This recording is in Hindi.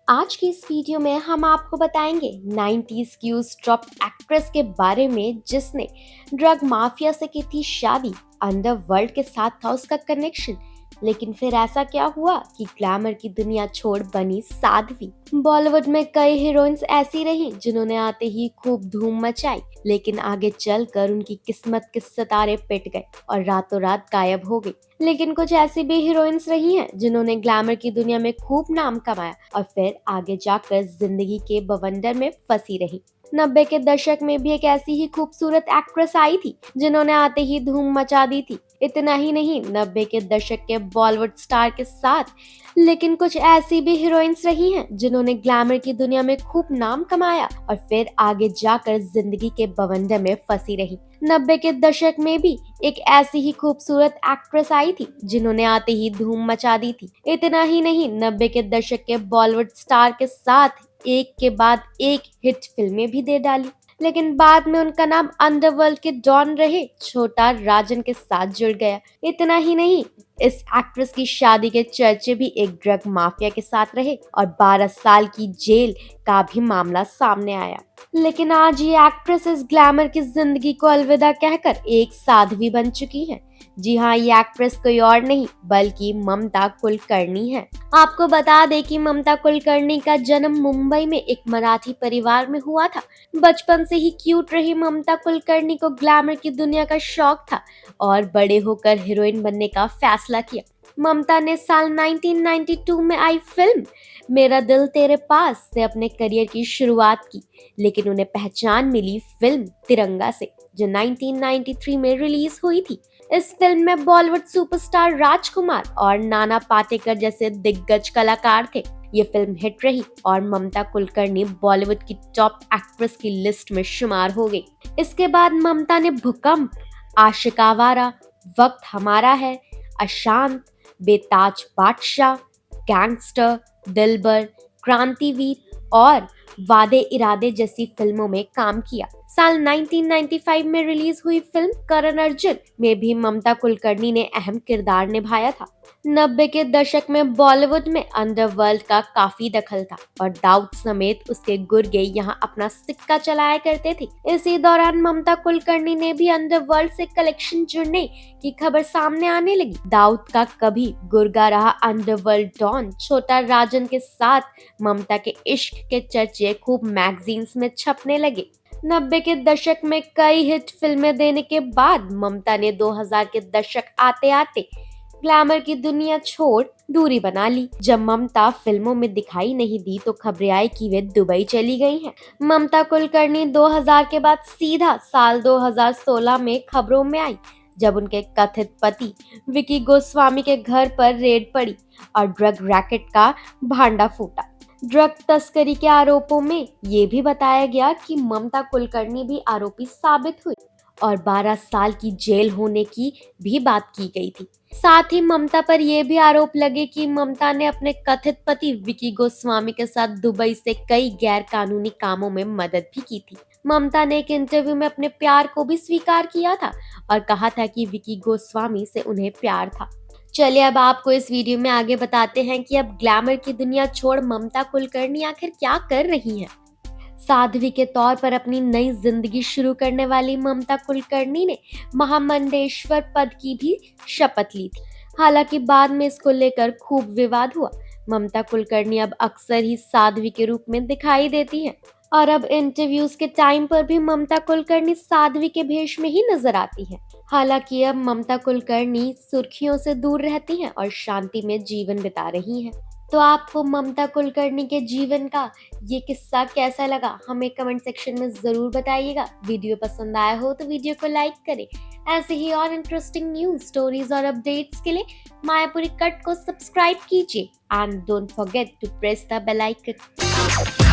आज की इस वीडियो में हम आपको बताएंगे 90s की उस टॉप एक्ट्रेस के बारे में जिसने ड्रग माफिया से की थी शादी। अंडरवर्ल्ड के साथ था उसका कनेक्शन, लेकिन फिर ऐसा क्या हुआ कि ग्लैमर की दुनिया छोड़ बनी साध्वी। बॉलीवुड में कई हीरोइंस ऐसी रही जिन्होंने आते ही खूब धूम मचाई, लेकिन आगे चलकर उनकी किस्मत के सितारे पिट गए और रातों रात गायब हो गई। लेकिन कुछ ऐसी भी हीरोइंस रही हैं जिन्होंने ग्लैमर की दुनिया में खूब नाम कमाया और फिर आगे जाकर जिंदगी के बवंडर में फंसी रही। 90 के दशक में भी एक ऐसी ही खूबसूरत एक्ट्रेस आई थी जिन्होंने आते ही धूम मचा दी थी। इतना ही नहीं, 90 के दशक के बॉलीवुड स्टार के साथ लेकिन कुछ ऐसी भी हीरोइंस रही हैं जिन्होंने ग्लैमर की दुनिया में खूब नाम कमाया और फिर आगे जाकर जिंदगी के बवंडर में फंसी रही। 90 के दशक में भी एक ऐसी ही खूबसूरत एक्ट्रेस आई थी जिन्होंने आते ही धूम मचा दी थी। इतना ही नहीं, 90 के दशक के बॉलीवुड स्टार के साथ एक के बाद एक हिट फिल्में भी दे डाली, लेकिन बाद में उनका नाम अंडरवर्ल्ड के डॉन रहे छोटा राजन के साथ जुड़ गया। इतना ही नहीं, इस एक्ट्रेस की शादी के चर्चे भी एक ड्रग माफिया के साथ रहे और 12 साल की जेल का भी मामला सामने आया। लेकिन आज ये एक्ट्रेस इस ग्लैमर की जिंदगी को अलविदा कहकर एक साध्वी बन चुकी है। जी हाँ, ये एक्ट्रेस कोई और नहीं बल्कि ममता कुलकर्णी है। आपको बता दें कि ममता कुलकर्णी का जन्म मुंबई में एक मराठी परिवार में हुआ था। बचपन से ही क्यूट रही ममता कुलकर्णी को ग्लैमर की दुनिया का शौक था और बड़े होकर हीरोइन बनने का फैसला किया। ममता ने साल 1992 में आई फिल्म मेरा दिल तेरे पास से अपने करियर की शुरुआत की, लेकिन उन्हें पहचान मिली फिल्म तिरंगा से जो 1993 में रिलीज हुई थी। इस फिल्म में बॉलीवुड सुपरस्टार राजकुमार और नाना पाटेकर जैसे दिग्गज कलाकार थे। ये फिल्म हिट रही और ममता कुलकर्णी बॉलीवुड की टॉप एक्ट्रेस की लिस्ट में शुमार हो गई। इसके बाद ममता ने भूकंप, आशिक आवारा, वक्त हमारा है, अशांत, बेताज बादशाह, गैंगस्टर, दिलबर, क्रांतिवीर और वादे इरादे जैसी फिल्मों में काम किया। साल 1995 में रिलीज हुई फिल्म करण अर्जुन में भी ममता कुलकर्णी ने अहम किरदार निभाया था। 90 के दशक में बॉलीवुड में अंडरवर्ल्ड का काफी दखल था और दाऊद समेत उसके गुर्गे यहाँ अपना सिक्का चलाया करते थे। इसी दौरान ममता कुलकर्णी ने भी अंडरवर्ल्ड से कलेक्शन जुड़ने की खबर सामने आने लगी। दाऊद का कभी गुर्गा रहा अंडरवर्ल्ड डॉन छोटा राजन के साथ ममता के इश्क के चर्चे खूब मैगजीन्स में छपने लगे। 90 के दशक में कई हिट फिल्में देने के बाद ममता ने 2000 के दशक आते आते ग्लैमर की दुनिया छोड़ दूरी बना ली। जब ममता फिल्मों में दिखाई नहीं दी तो खबरें आई कि वे दुबई चली गई हैं। ममता कुलकर्णी 2000 के बाद सीधा साल 2016 में खबरों में आई जब उनके कथित पति विकी गोस्वामी के घर पर रेड पड़ी और ड्रग रैकेट का भांडा फूटा। ड्रग तस्करी के आरोपों में ये भी बताया गया कि ममता कुलकर्णी भी आरोपी साबित हुई और 12 साल की जेल होने की भी बात की गई थी। साथ ही ममता पर यह भी आरोप लगे कि ममता ने अपने कथित पति विकी गोस्वामी के साथ दुबई से कई गैर कानूनी कामों में मदद भी की थी। ममता ने एक इंटरव्यू में अपने प्यार को भी स्वीकार किया था और कहा था कि विकी गोस्वामी से उन्हें प्यार था। चलिए अब आपको इस वीडियो में आगे बताते हैं कि अब ग्लैमर की दुनिया छोड़ ममता कुलकर्णी आखिर क्या कर रही हैं। साध्वी के तौर पर अपनी नई जिंदगी शुरू करने वाली ममता कुलकर्णी ने महामंडलेश्वर पद की भी शपथ ली थी। हालांकि बाद में इसको लेकर खूब विवाद हुआ। ममता कुलकर्णी अब अक्सर ही साध्वी के रूप में दिखाई देती हैं और अब इंटरव्यूज के टाइम पर भी ममता कुलकर्णी साध्वी के भेष में ही नजर आती हैं। हालांकि अब ममता कुलकर्णी सुर्खियों से दूर रहती हैं और शांति में जीवन बिता रही हैं। तो आपको ममता कुलकर्णी के जीवन का ये किस्सा कैसा लगा हमें कमेंट सेक्शन में जरूर बताइएगा। वीडियो पसंद आया हो तो वीडियो को लाइक करें। ऐसे ही और इंटरेस्टिंग न्यूज, स्टोरीज और अपडेट्स के लिए मायापुरी कट को सब्सक्राइब कीजिए and don't forget to press the bell icon.